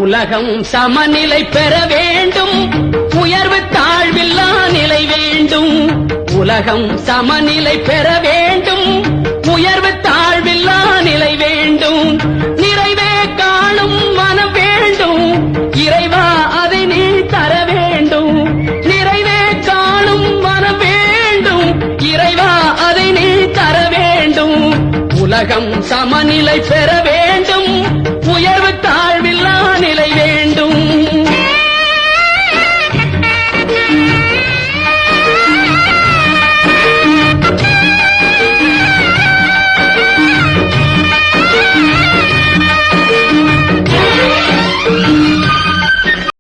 உலகம் சமநிலை பெற வேண்டும், உயர்வு தாழ்வில்லா நிலை வேண்டும். உலகம் சமநிலை பெற வேண்டும், உயர்வு தாழ்வில்லா நிலை வேண்டும். நிறைவே காணும் மனம் வேண்டும், இறைவா அதை நீ தர வேண்டும். நிறைவே காணும் மனம் வேண்டும், இறைவா அதை நீ தர வேண்டும். உலகம் சமநிலை பெற வேண்டும்.